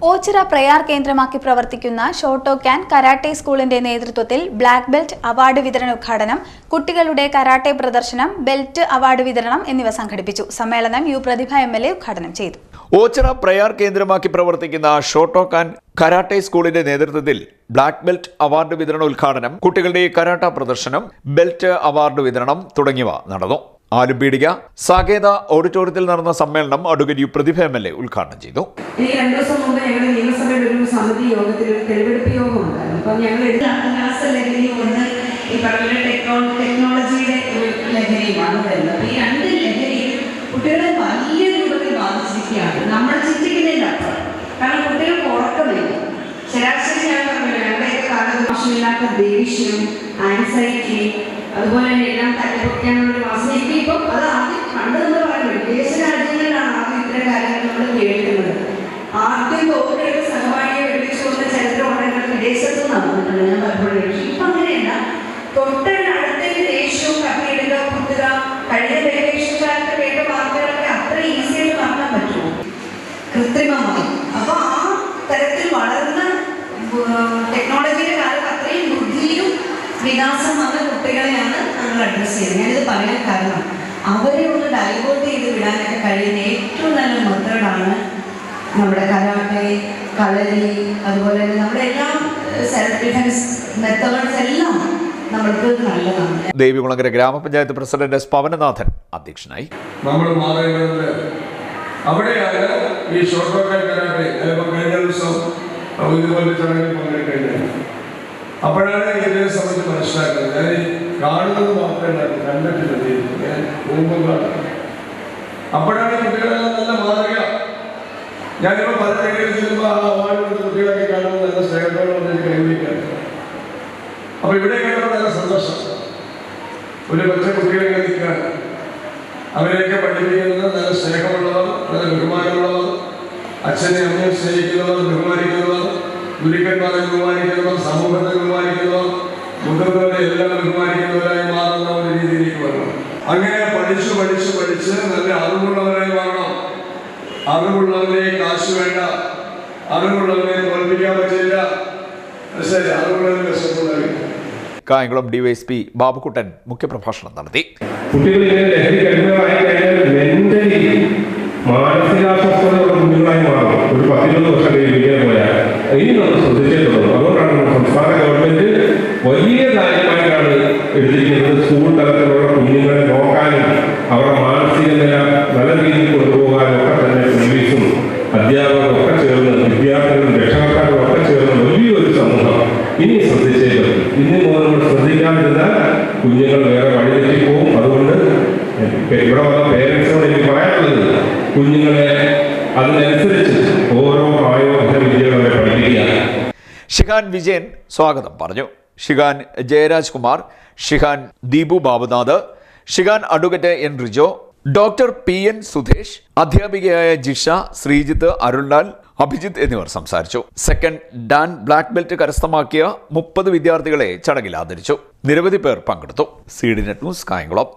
ഓച്ചിറ പ്രയാർ കേന്ദ്രമാക്കി പ്രവർത്തിക്കുന്ന ഷോട്ടോക്യാൻ കരാട്ടെ സ്കൂളിന്റെ നേതൃത്വത്തിൽ ബ്ലാക്ക് ബെൽറ്റ് അവാർഡ് വിതരണ ഉദ്ഘാടനം, കുട്ടികളുടെ കരാട്ടെ പ്രദർശനം, ബെൽറ്റ് അവാർഡ് വിതരണം എന്നിവ സംഘടിപ്പിച്ചു. സമ്മേളനം പ്രതിഭ MLA ഉദ്ഘാടനം ചെയ്തു. ഓച്ചിറ പ്രയാർ കേന്ദ്രമാക്കി പ്രവർത്തിക്കുന്ന ഷോട്ടോക്യാൻ കരാട്ടെ സ്കൂളിന്റെ നേതൃത്വത്തിൽ ബ്ലാക്ക് ബെൽറ്റ് അവാർഡ് വിതരണ ഉദ്ഘാടനം, കുട്ടികളുടെ കരാട്ട പ്രദർശനം, ബെൽറ്റ് അവാർഡ് വിതരണം തുടങ്ങിയവ നടന്നു. ആലുംപീടിക സാകേത ഓഡിറ്റോറിയത്തിൽ നടന്ന സമ്മേളനം അഡ്വക്കേറ്റ് പ്രതിഭ MLA ഉദ്ഘാടനം ചെയ്തു. ഈ 2 ദിവസം മുമ്പ് ഞങ്ങൾ നിയമസഭയുടെ ഒരു സമിതി യോഗത്തിൽ ഒരു തെളിവെടുപ്പ് യോഗം ഉണ്ടായിരുന്നു. അപ്പം ഞങ്ങൾ ഈ പറഞ്ഞ ടെക്നോളജിയുടെ ഒരു ലഹരിയുമാണ് വരുന്നത്. ഈ 2 ലഹരിയും കുട്ടികളെ വലിയ രൂപത്തിൽ ബാധിച്ചിരിക്കുകയാണ്. നമ്മൾ ചിന്തിക്കുന്നതിൻ്റെ അപ്പുറം. കാരണം കുട്ടികൾക്ക് ഉറക്കമില്ല. ശരാശരി ഞാൻ പറഞ്ഞില്ല, ഞങ്ങളുടെയൊക്കെ കാലത്ത് ആവശ്യമില്ലാത്ത ദേഷ്യം, ആൻസൈറ്റി, അതുപോലെ തന്നെ എല്ലാം തലപ്പൊക്കാനുള്ള വാസന. ഇപ്പം അത് ആദ്യം പണ്ട് നമ്മൾ പറയുന്നത് വിദേശ രാജ്യങ്ങളിലാണ് ആദ്യം ഇത്തരം കാര്യങ്ങൾ നമ്മൾ കേൾക്കുന്നത്. ആദ്യം തോക്കുകളുടെ സഹപാഠിയെ വെടിവെച്ചുകൊണ്ട ചരിത്രം ഉണ്ടെങ്കിൽ വിദേശത്ത് നടന്നിട്ടുണ്ട്. ഞാൻ പലപ്പോഴും ഇപ്പം അങ്ങനെയല്ല. തൊട്ടടുത്തേക്ക് ദേഷ്യവും കപ്പിയിടുക, കുത്തുക, കഴിഞ്ഞ വെക്കേഷൻ കാലത്ത് കേട്ട വാർത്തകളൊക്കെ അത്ര ഈസിയായിട്ട് മാറ്റാൻ പറ്റുമോ? കൃത്രിമമായി. അപ്പോൾ ആ തരത്തിൽ വളർന്ന ടെക്നോളജിയുടെ കാലത്ത് അത്രയും ബുദ്ധിയും വികാസം വന്ന കുട്ടികളെയാണ് നമ്മൾ അഡ്രസ്സ് ചെയ്യുന്നത്. ഞാനിത് പറയാൻ കാരണം അവരെ ഒന്ന് ഡൈവേർട്ട് ചെയ്ത് വിടാനൊക്കെ കഴിയുന്ന ഏറ്റവും നല്ല മെത്തേഡാണ് നമ്മുടെ കരാട്ടെ, കളരി, അതുപോലെ തന്നെ നമ്മുടെ എല്ലാ സെൽഫ് ഡിഫൻസ് മെത്തേഡ്സ് എല്ലാം നമ്മൾക്ക് നല്ലതാണ്. ദേവികുളങ്ങര ഗ്രാമപഞ്ചായത്ത് പ്രസിഡന്റ് S. പവനനാഥൻ അധ്യക്ഷനായി. നമ്മൾ മാതൃകകളിൽ അവിടെയാണ് ഈ ഷോട്ടോക്യാൻ കരാട്ടെ കഴിഞ്ഞ ദിവസം ഇതുപോലെ ചടങ്ങിൽ പങ്കെടുക്കുന്നത്. അപ്പോഴാണ് ഇതിനെ സംബന്ധിച്ച് മനസ്സിലാക്കുന്നത്. ഞാൻ കാണുന്നത് മാത്രമല്ല, കണ്ടിട്ടില്ല, ഞാൻ പോകുമ്പോഴാണ്. അപ്പോഴാണ് കുട്ടികളെല്ലാം നല്ല മാതൃക. ഞാനിപ്പോൾ പല മേഖലയിൽ ചെല്ലുമ്പോൾ ആ അവാർഡ് കുട്ടികളൊക്കെ കാണുമ്പോൾ നല്ല സ്നേഹത്തോടെ വന്ന് കൈവരിക്കാൻ. അപ്പോൾ ഇവിടെ കാണുമ്പോൾ നല്ല സന്തോഷം. ഒരു പച്ച കുട്ടികളെ നിൽക്കാൻ അവരെയൊക്കെ പഠിപ്പിക്കുന്നത് നല്ല സ്നേഹമുള്ളവർ, നല്ല ബഹുമാനമുള്ളവർ, അച്ഛനെ അമ്മയെ സ്നേഹിക്കുന്നവർ, ബഹുമാനിക്കുന്നവർ, ഗുരുക്കന്മാരെ ബഹുമാനിക്കുന്നവർ, സമൂഹത്തെ ബഹുമാനിക്കുന്നവർ, മുതിർന്നവരെ എല്ലാം ബഹുമാനിക്കുന്നവരായി മാറുന്ന ഒരു രീതിയിലേക്ക് വരണം. അങ്ങനെ പഠിച്ച് പഠിച്ച് പഠിച്ച് നല്ല അറിവുള്ളവരായി മാറണം. അറിവുള്ളവരെ കാശ് വേണ്ട, അറിവുള്ളവരെ തോൽപ്പിക്കാൻ പറ്റില്ല. ശരി, അറിവുള്ളവരെ വിശപ്പുണ്ടായി. കായംകുളം DYSP ബാബുക്കുട്ടൻ മുഖ്യപ്രഭാഷണം നടത്തി. മാനസികാസ്വസ്ഥതയുള്ള കുഞ്ഞുങ്ങളായി മാറും. ഒരു 10-20 വർഷം കഴിഞ്ഞ് പോയാൽ ഇനി നമ്മൾ ശ്രദ്ധിച്ചിട്ടുള്ളത്. അതുകൊണ്ടാണ് സംസ്ഥാന ഗവൺമെന്റ് വലിയ കാര്യമായിട്ടാണ് എടുത്തിരിക്കുന്നത്. സ്കൂൾ തലത്തിലുള്ള കുഞ്ഞുങ്ങളെ നോക്കാനും അവരുടെ മാനസിക നില നല്ല രീതിയിൽ കൊണ്ടുപോകാനും ഒക്കെ തന്നെ പോലീസും അധ്യാപകരും ഒക്കെ ചേർന്ന്, വിദ്യാർത്ഥികളും രക്ഷകർത്താക്കളും ഒക്കെ ചേർന്ന് വലിയൊരു സമൂഹം ഇനി ശ്രദ്ധിച്ചേ പറ്റും. ഇനി മുതൽ നമ്മൾ ശ്രദ്ധിക്കാതിരുന്നാൽ കുഞ്ഞുങ്ങൾ വേറെ വഴിതെറ്റിപ്പോവും. അതുകൊണ്ട് ഇവിടെ വന്ന പേരൻസിനോട് എനിക്ക് പറയാനുള്ളത്, കുഞ്ഞുങ്ങളെ അതിനനുസരിച്ച് ഓരോ പ്രായോഗിക വിദ്യകളെ പഠിപ്പിക്കുക. ഷിഹാൻ വിജയൻ സ്വാഗതം പറഞ്ഞു. Shihan Jayaraj Kumar, shihan Deepu Babunath, shihan advocate N. Rijo, doctor PN Sudhesh, അധ്യാപികയായ ജിഷ, ശ്രീജിത്ത്, അരുൺലാൽ, അഭിജിത്ത് എന്നിവർ സംസാരിച്ചു. സെക്കൻഡ് ഡാൻ ബ്ലാക്ക് ബെൽറ്റ് കരസ്ഥമാക്കിയ 30 വിദ്യാർത്ഥികളെ ചടങ്ങിൽ ആദരിച്ചു. നിരവധി പേർ പങ്കെടുത്തു. CD Net news, Kayamkulam.